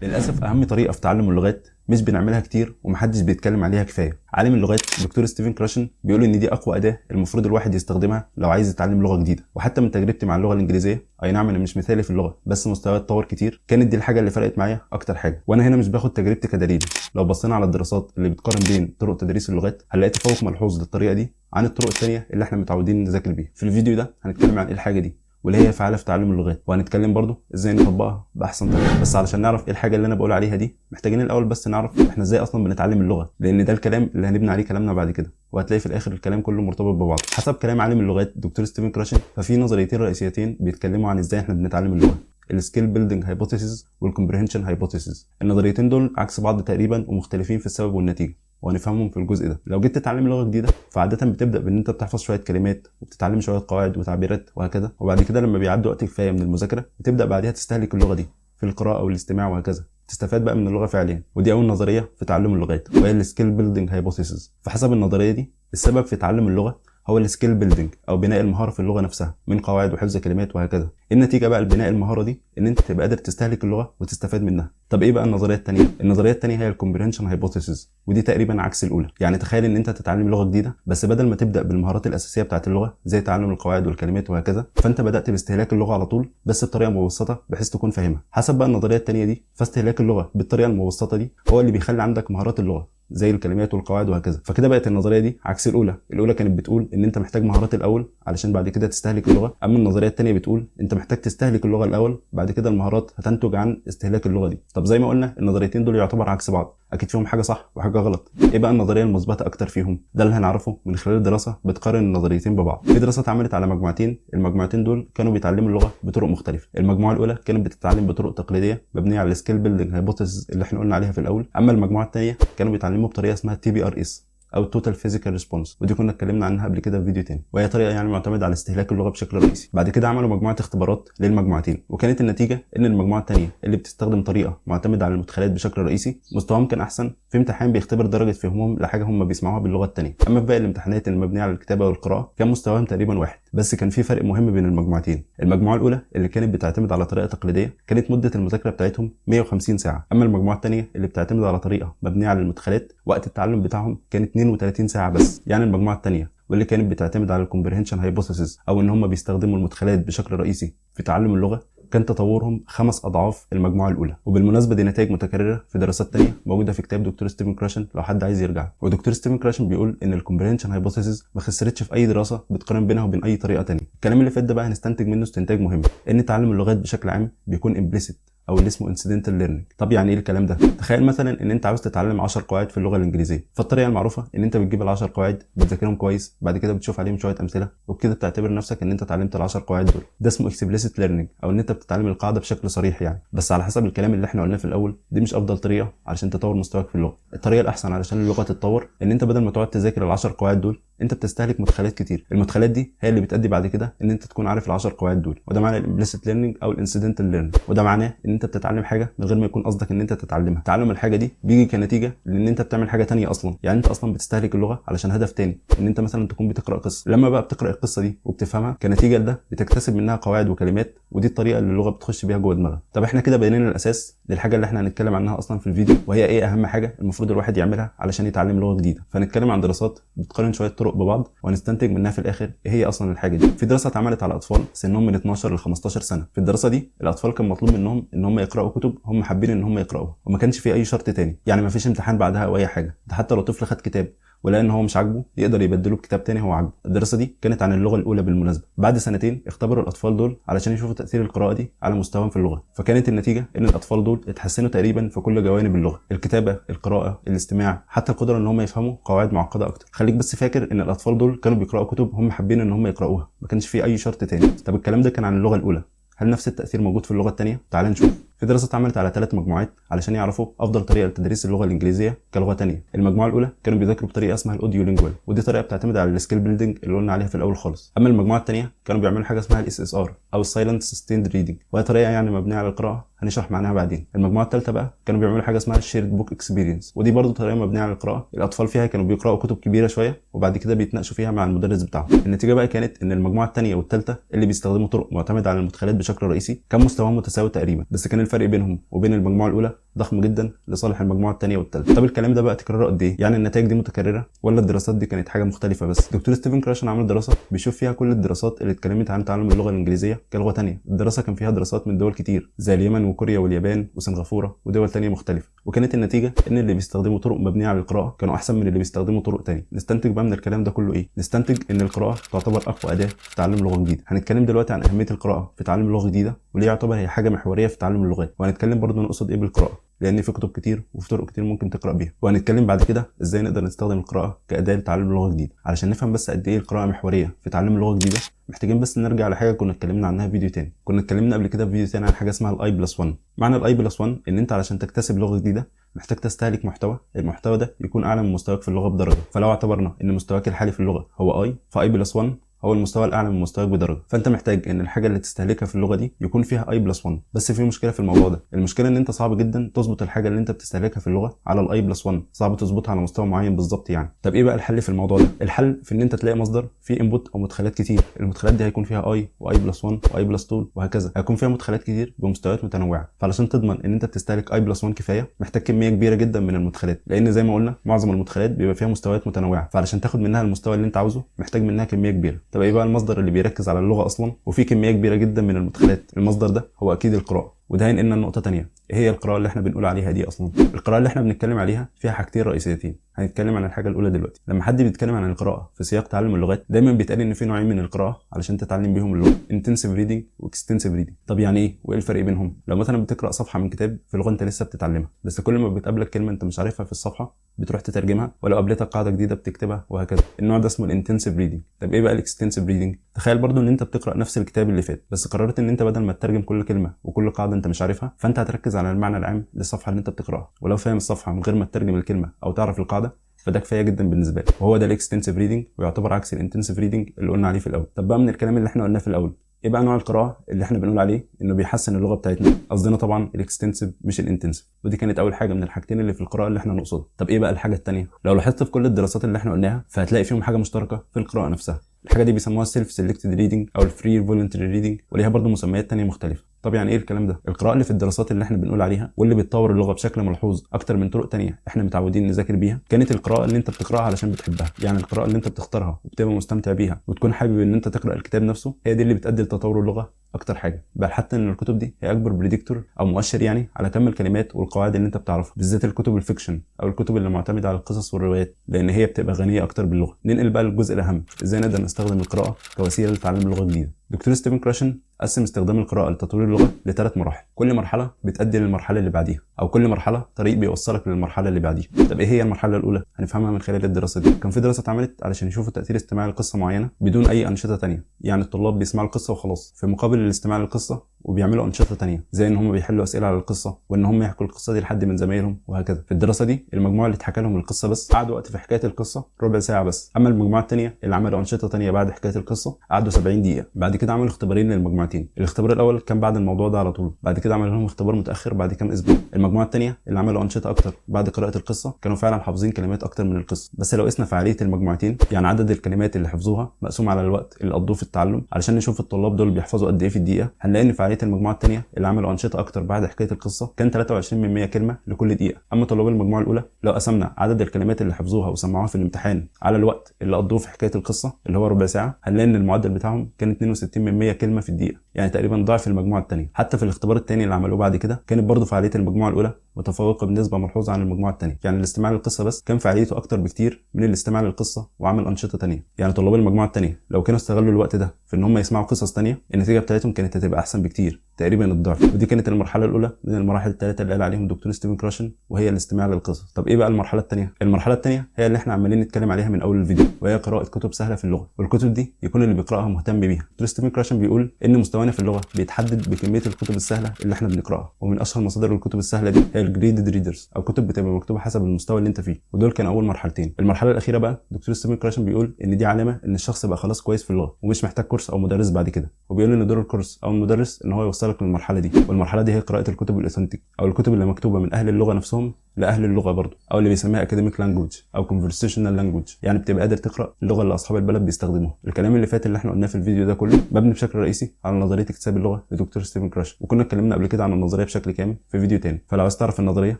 للاسف اهم طريقه في تعلم اللغات مش بنعملها كتير ومحدش بيتكلم عليها كفايه. عالم اللغات دكتور ستيفن كراشن بيقول ان دي اقوى اداه المفروض الواحد يستخدمها لو عايز يتعلم لغه جديده. وحتى من تجربتي مع اللغه الانجليزيه، اي نعم انا مش مثالي في اللغه بس مستواي اتطور كتير، كانت دي الحاجه اللي فرقت معايا اكتر حاجه. وانا هنا مش باخد تجربتي كدليل. لو بصينا على الدراسات اللي بتقارن بين طرق تدريس اللغات هنلاقي تفوق ملحوظ للطريقه دي عن الطرق الثانيه اللي احنا متعودين نذاكر بيها. في الفيديو ده هنتكلم عن ايه الحاجه دي واللي هي فعاله في تعلم اللغات، وهنتكلم برضو ازاي نطبقها باحسن طريقه. بس علشان نعرف ايه الحاجه اللي انا بقول عليها دي محتاجين الاول بس نعرف احنا ازاي اصلا بنتعلم اللغه، لان ده الكلام اللي هنبني عليه كلامنا بعد كده، وهتلاقي في الاخر الكلام كله مرتبط ببعض. حسب كلام عالم اللغات دكتور ستيفن كراشن ففي نظريتين رئيسيتين بيتكلموا عن ازاي احنا بنتعلم اللغه: السكيل بيلدينج هايبوثيسيس والكومبريهنشن هايبوثيسيس. النظريتين دول عكس بعض تقريبا ومختلفين في السبب والنتيجه، وهنفهمهم في الجزء ده. لو جيت تتعلم لغه جديده فعاده بتبدا بان انت بتحفظ شويه كلمات وبتتعلم شويه قواعد وتعبيرات وهكذا، وبعد كده لما بيعدي وقت كفايه من المذاكره بتبدا بعدها تستهلك اللغه دي في القراءه والاستماع وهكذا، تستفاد بقى من اللغه فعليا. ودي اول نظريه في تعلم اللغات وهي السكيل بيلدينج هايبوثيسيس. فحسب النظريه دي السبب في تعلم اللغه هو السكيل بيلدينج او بناء المهاره في اللغه نفسها من قواعد وحفظ كلمات وهكذا. النتيجه بقى لبناء المهاره دي ان انت تبقى قادر تستهلك اللغه وتستفاد منها. طب ايه بقى النظريه الثانيه؟ النظريه الثانيه هي الكومبريهنشن هايبوثيسيس، ودي تقريبا عكس الاولى. يعني تخيل ان انت تتعلم لغه جديده بس بدل ما تبدا بالمهارات الاساسيه بتاعه اللغه زي تعلم القواعد والكلمات وهكذا، فانت بدات باستهلاك اللغه على طول بس بطريقه مبسطه بحيث تكون فاهمها. حسب بقى النظريه الثانيه دي فاستهلاك اللغه بالطريقه المبسطه دي هو اللي بيخلي عندك مهارات اللغه زي الكلمات والقواعد وهكذا. فكده بقت النظريه دي عكس الاولى كانت بتقول ان انت محتاج مهارات الاول علشان بعد كده تستهلك اللغه، اما النظريه الثانيه بتقول انت محتاج تستهلك اللغه الاول بعد كده المهارات هتنتج عن استهلاك اللغه دي. طب زي ما قلنا النظريتين دول يعتبر عكس بعض، اكيد فيهم حاجه صح وحاجه غلط. ايه بقى النظريه المثبته اكتر فيهم؟ ده اللي هنعرفه من خلال دراسه بتقارن النظريتين ببعض. في دراسه اتعملت على مجموعتين، المجموعتين دول كانوا بيتعلموا اللغه بطرق مختلفه. المجموعه الاولى كانت بتتعلم بطرق تقليديه مبنيه على السكيل بيلدينج هايبوثيسيس اللي احنا قلنا عليها في الاول، اما المجموعه الثانيه كانوا بيتعلموا بطريقه اسمها TPRS او توتال فيزيكال ريسبونس، ودي كنا اتكلمنا عنها قبل كده في فيديو تاني، وهي طريقه يعني معتمده على استهلاك اللغه بشكل رئيسي. بعد كده عملوا مجموعه اختبارات للمجموعتين، وكانت النتيجه ان المجموعه الثانيه اللي بتستخدم طريقه معتمده على المدخلات بشكل رئيسي مستواهم كان احسن في امتحان بيختبر درجه فهمهم لحاجه هم بيسمعوها باللغه الثانيه. اما في باقي الامتحانات اللي مبنيه على الكتابه والقراءه كان مستواهم تقريبا واحد. بس كان في فرق مهم بين المجموعتين. المجموعه الاولى اللي كانت بتعتمد على طريقه تقليديه كانت مده المذاكره بتاعتهم 150 ساعه، اما المجموعه الثانيه اللي بتعتمد على طريقه مبنيه على المدخلات وقت التعلم بتاعهم كان 32 ساعه بس. يعني المجموعه الثانيه واللي كانت بتعتمد على الكومبريهنشن هايبوثيسيس او ان هم بيستخدموا المدخلات بشكل رئيسي في تعلم اللغه كان تطورهم 5 اضعاف المجموعه الاولى. وبالمناسبه دي نتائج متكرره في دراسات ثانيه موجوده في كتاب دكتور ستيفن كراشن لو حد عايز يرجع. ودكتور ستيفن كراشن بيقول ان الكومبريهنشن هايبوثيسيس ما خسرتش في اي دراسه بتقارن بينها وبين اي طريقه ثانيه. الكلام اللي فات ده بقى هنستنتج منه استنتاج مهم، ان تعلم اللغات بشكل عام بيكون امبليسيت او اللي اسمه انسيدنتال ليرنينج. طب يعني ايه الكلام ده؟ تخيل مثلا ان انت عاوز تتعلم 10 قواعد في اللغه الانجليزيه، فالطريقه المعروفه ان انت بتجيب ال10 قواعد بتذاكرهم كويس، بعد كده بتشوف عليهم شويه امثله وبكده بتعتبر نفسك ان انت اتعلمت ال10 قواعد دول. ده اسمه اكسبليسيت ليرنينج او ان انت بتتعلم القاعده بشكل صريح يعني. بس على حسب الكلام اللي احنا قلناه في الاول دي مش افضل طريقه علشان تطور مستواك في اللغه. الطريقه الاحسن علشان اللغه تتطور ان انت بدل ما تقعد تذاكر ال10 قواعد دول انت بتستهلك مدخلات كتير. المدخلات دي هي اللي بتؤدي بعد كده ان انت تكون عارف ال10 قواعد دول، وده معنى الامبليسيت ليرنينج او الانسيدنتال ليرنينج. وده معناه ان انت بتتعلم حاجه من غير ما يكون قصدك ان انت تتعلمها. تعلم الحاجه دي بيجي كنتيجه لان انت بتعمل حاجه تانية اصلا، يعني انت اصلا بتستهلك اللغه علشان هدف تاني، ان انت مثلا تكون بتقرا قصه. لما بقى بتقرا القصه دي وبتفهمها كنتيجه لده بتكتسب منها قواعد وكلمات، ودي الطريقه اللي اللغه بتخش بيها جوه دماغك. طب احنا كده بيننا الاساس للحاجه اللي احنا هنتكلم عنها اصلا في الفيديو، وهي ايه اهم حاجه المفروض الواحد يعملها علشان يتعلم لغه جديده. فنتكلم عن دراسات بتقارن شويه طرق ببعض ونستنتج منها في الاخر ايه هي اصلا الحاجه دي. في دراسه اتعملت على اطفال سنهم من 12 ل 15 سنه. في الدراسه دي الاطفال كان مطلوب منهم ان هم يقراوا كتب هم حابين ان هم يقراوها، وما كانش في اي شرط تاني، يعني ما فيش امتحان بعدها او اي حاجه. ده حتى لو طفل خد كتاب ولقى ان هو مش عاجبه يقدر يبدله بكتاب تاني هو عاجبه. الدراسه دي كانت عن اللغه الاولى بالمناسبه. بعد سنتين اختبروا الاطفال دول علشان يشوفوا تاثير القراءه دي على مستواهم في اللغه، فكانت النتيجه ان الاطفال دول اتحسنوا تقريبا في كل جوانب اللغه: الكتابه، القراءه، الاستماع، حتى القدره ان هم يفهموا قواعد معقده اكتر. خليك بس فاكر ان الاطفال دول كانوا بيقراوا كتب هم حابين ان هم يقراوها، ما كانش في اي شرط تاني. طب الكلام ده كان عن اللغه الاولى، هل نفس التاثير موجود في اللغه الثانيه؟ تعال نشوف. في دراسه اتعملت على 3 مجموعات علشان يعرفوا افضل طريقه لتدريس اللغه الانجليزيه كلغه ثانيه. المجموعه الاولى كانوا بيذاكروا بطريقه اسمها الاوديو لينجوال، ودي طريقه بتعتمد على السكيل بيلدينج اللي قلنا عليها في الاول خالص. اما المجموعه الثانيه كانوا بيعملوا حاجه اسمها SSR او السايلنت سستيند ريدنج، وهي طريقه يعني مبنيه على القراءه هنشرح معناها بعدين. المجموعه الثالثه بقى كانوا بيعملوا حاجه اسمها الشيرد بوك اكسبيرينس، ودي برضو طريقه مبنيه على القراءه. الاطفال فيها كانوا بيقراوا كتب كبيره شويه وبعد كده بيتناقشوا فيها مع المدرس بتاعهم. النتيجه بقى كانت ان المجموعه الثانيه والثالثه اللي بيستخدموا طرق معتمده على المدخلات بشكل رئيسي كان مستواهم متساوي تقريبا. بس كان الفرق بينهم وبين المجموعه الاولى ضخم جدا لصالح المجموعه الثانيه والثالثه. طب الكلام ده بقى تكراره قد ايه؟ يعني النتائج دي متكرره ولا الدراسات دي كانت حاجه مختلفه بس؟ دكتور ستيفن كراشن عمل دراسه بيشوف فيها كل الدراسات اللي اتكلمت عن تعلم اللغه الانجليزيه كلغه ثانيه. الدراسه كان فيها دراسات من دول كتير زي اليمن وكوريا واليابان وسنغافوره ودول ثانيه مختلفه، وكانت النتيجه ان اللي بيستخدموا طرق مبنيه على القراءه كانوا احسن من اللي بيستخدموا طرق ثانيه. نستنتج بقى من الكلام ده كله ايه؟ نستنتج ان القراءه تعتبر اقوى اداه في تعلم لغه جديده. هنتكلم دلوقتي عن اهميه القراءه في تعلم لغه جديده وليه يعتبر هي حاجه محوريه في تعلم اللغات، وهنتكلم برضه نقصد ايه بالقراءه، لان في كتب كتير وفي طرق كتير ممكن تقرا بيها. وهنتكلم بعد كده ازاي نقدر نستخدم القراءه كاداه لتعلم لغه جديده. علشان نفهم بس قد ايه القراءه محوريه في تعلم لغه جديده محتاجين بس نرجع لحاجه كنا اتكلمنا عنها في فيديو تاني. كنا اتكلمنا قبل كده في فيديو تاني عن حاجه اسمها الاي بلس 1. معنى الاي بلس 1 ان انت علشان تكتسب لغه جديده محتاج تستهلك محتوى، المحتوى ده يكون اعلى من مستواك في اللغه بدرجه. فلو اعتبرنا ان مستواك الحالي في اللغه هو اي، فاي بلس 1 هو المستوى الاعلى من مستواك بدرجه. فانت محتاج ان الحاجه اللي تستهلكها في اللغه دي يكون فيها اي بلس 1. بس في مشكله في الموضوع ده، المشكله ان انت صعب جدا تظبط الحاجه اللي انت بتستهلكها في اللغه على الاي بلس 1، صعب تظبطها على مستوى معين بالظبط يعني. طب ايه بقى الحل في الموضوع ده؟ الحل في ان انت تلاقي مصدر فيه انبوت او مدخلات كتير. المدخلات دي هيكون فيها اي واي بلس 1 واي بلس 2 وهكذا، هيكون فيها مدخلات كتير بمستويات متنوعه. فعلشان تضمن ان انت بتستهلك اي بلس 1 كفايه محتاج كميه كبيره جدا من المدخلات، لان زي ما قلنا معظم المدخلات بيبقى فيها مستويات متنوعه، فعلشان تاخد منها المستوى اللي انت عاوزه محتاج منها كميه كبيره. طب ايه بقى المصدر اللي بيركز على اللغه اصلا وفي كميه كبيره جدا من المدخلات؟ المصدر ده هو اكيد القراءه. وده هينقلنا لنقطه ثانيه، ايه هي القراءه اللي احنا بنقول عليها دي اصلا؟ القراءه اللي احنا بنتكلم عليها فيها حاجتين رئيسيتين، هنتكلم عن الحاجه الاولى دلوقتي. لما حد بيتكلم عن القراءه في سياق تعلم اللغات دايما بيتقال ان في نوعين من القراءه علشان تتعلم بيهم اللغه، انتنسيف ريدنج واكستنسيف ريدنج. طب يعني ايه وايه الفرق بينهم؟ لو مثلا بتقرا صفحه من كتاب في لغه انت لسه بتتعلمها، بس كل ما بتقابلك كلمه انت مش عارفها في الصفحه بتروح تترجمها، ولو قابلتك قاعده جديده بتكتبها وهكذا. النوع ده اسمه الانتنسيف ريدنج. طب ايه بقى الاكستنسيف ريدنج؟ تخيل برضو ان انت بتقرا نفس الكتاب اللي فات، بس قررت ان انت بدل ما تترجم كل كلمه وكل قاعده انت مش عارفها، فانت هتركز على المعنى العام للصفحه اللي انت بتقراها، ولو فاهم الصفحه من غير ما تترجم الكلمه او تعرف القاعده فده كفايه جدا بالنسبه لك. وهو ده الاكستنسيف ريدنج، ويعتبر عكس الانتنسيف ريدنج اللي قلنا عليه في الاول. طب بقى من الكلام اللي احنا قلناه في الاول، ايه بقى نوع القراءه اللي احنا بنقول عليه انه بيحسن اللغه بتاعتنا؟ قصدنا طبعا الاكستنسيف مش الانتنسيف، ودي كانت اول حاجه من الحاجتين اللي في القراءه اللي احنا نقصدها. طب ايه بقى الحاجه الثانيه؟ لو لاحظت في كل الدراسات اللي احنا قلناها فهتلاقي فيهم حاجه مشتركه في القراءه نفسها. الحاجه دي بيسموها السيلف سيلكتد ريدنج او الفري فولنتري ريدنج، وليها برضو مسميات ثانيه مختلفه. طب يعني ايه الكلام ده؟ القراءه اللي في الدراسات اللي احنا بنقول عليها واللي بتطور اللغه بشكل ملحوظ اكتر من طرق ثانيه احنا متعودين نذاكر بيها، كانت القراءه اللي انت بتقراها علشان بتحبها. يعني القراءه اللي انت بتختارها وبتبقى مستمتع بيها وتكون حابب ان انت تقرا الكتاب نفسه، هي دي اللي بتؤدي لتطور اللغه اكتر حاجه. بل حتى ان الكتب دي هي اكبر بريدكتور او مؤشر يعني على كم الكلمات والقواعد اللي انت بتعرفها، بالذات الكتب الفيكشن او الكتب اللي معتمده على القصص والروايات، لان هي بتبقى غنيه اكتر باللغه. ننقل بقى للجزء الاهم، ازاي نقدر نستخدم القراءه كوسيله لتعلم لغه جديده. دكتور ستيفن كراشن قسم استخدام القراءه لتطوير اللغه لثلاث مراحل، كل مرحله بتؤدي للمرحله اللي بعديها، او كل مرحله طريق بيوصلك للمرحله اللي بعديها. طب ايه هي المرحله الاولى؟ هنفهمها من خلال الدراسه دي. كان في دراسه اتعملت علشان يشوفوا تاثير استماع لقصه معينه بدون اي انشطه ثانيه، يعني الطلاب بيسمعوا القصه وخلاص في مقابل الاستماع للقصه وبيعملوا انشطه ثانيه زي ان هم بيحلوا اسئله على القصه وان هم يحكوا القصه دي لحد من زمايلهم وهكذا. في الدراسه دي المجموعه اللي اتحكى لهم القصه بس قعدوا وقت في حكايه القصه ربع ساعه بس، اما المجموعه الثانيه اللي عملوا انشطه ثانيه بعد حكايه القصه قعدوا 70 دقيقه. بعد كده عملوا اختبارين للمجموعتين، الاختبار الاول كان بعد الموضوع ده على طول، بعد كده عملوا لهم اختبار متاخر بعد كام اسبوع. المجموعه الثانيه اللي عملوا انشطه اكتر بعد قراءه القصه كانوا فعلا حافظين كلمات اكتر من القصه. بس لو قسنا فعاليه المجموعتين، يعني عدد الكلمات اللي حفظوها مقسوم على الوقت اللي قضوه في التعلم علشان نشوف الطلاب دول بيحفظوا قد ايه في الدقيقه، هنلاقي ان فعاليه المجموعه الثانيه اللي عملوا انشطه اكتر بعد حكايه القصه كان 23 من 100 كلمه لكل دقيقه. اما طلاب المجموعه الاولى لو قسمنا عدد الكلمات اللي حفظوها وسمعوها في الامتحان على الوقت اللي قضوه في حكايه القصه اللي هو ربع ساعه، هنلاقي ان المعدل بتاعهم كان 62 من 100 كلمه في الدقيقه، يعني تقريبا ضعف المجموعه الثانيه. حتى في الاختبار الثاني اللي عملوه بعد كده كانت برضه فعاليه المجموعه الاولى متفوقه بنسبه ملحوظه عن المجموعه الثانيه، يعني الاستماع للقصه بس كان فعاليته اكتر بكتير من الاستماع للقصه وعمل انشطه ثانيه. يعني طلاب المجموعه الثانيه لو كانوا استغلوا الوقت ده في ان هم يسمعوا قصص ثانيه النتيجه بتاعتهم كانت هتبقى احسن بكتير، تقريبا الضعف. ودي كانت المرحله الاولى من المراحل الثلاثه اللي قال عليهم دكتور ستيفن كراشن، وهي الاستماع للقصص. طب ايه بقى المرحله الثانيه؟ المرحله الثانيه هي اللي احنا عمالين نتكلم عليها من اول الفيديو، وهي قراءه كتب سهله في اللغه، والكتب دي يكون اللي بيقراها مهتم بيها. دكتور ستيفن كراشن بيقول ان مستوانا في اللغه بيتحدد بكميه الكتب السهله اللي احنا بنقراها، ومن اشهر مصادر الكتب السهله دي هي الجريدد ريدرز او كتب بتبقى مكتوبه حسب المستوى اللي انت فيه، ودول كانوا اول مرحلتين. المرحله الاخيره بقى دكتور ستيفن كراشن بيقول ان دي علامه ان الشخص بقى خلاص كويس في اللغه ومش محتاج كورس او مدرس بعد كده، وبيقول ان دور الكورس او المدرس ان هو يوصلك للمرحله دي، والمرحله دي هي قراءه الكتب الاوثنتيك او الكتب اللي مكتوبه من اهل اللغه نفسهم لاهل اللغه برضه، او اللي بيسميها اكاديميك لانجوج او كونفرسيشنال لانجوج، يعني بتبقى قادر تقرا اللغه اللي اصحاب البلد بيستخدموها. الكلام اللي فات اللي احنا قلناه في الفيديو ده كله مبني بشكل رئيسي على نظريه اكتساب اللغه لدكتور ستيفن كراشن، وكنا اتكلمنا قبل كده عن النظريه بشكل كامل في فيديو تاني، فلو عايز تعرف النظريه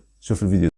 شوف الفيديو ده.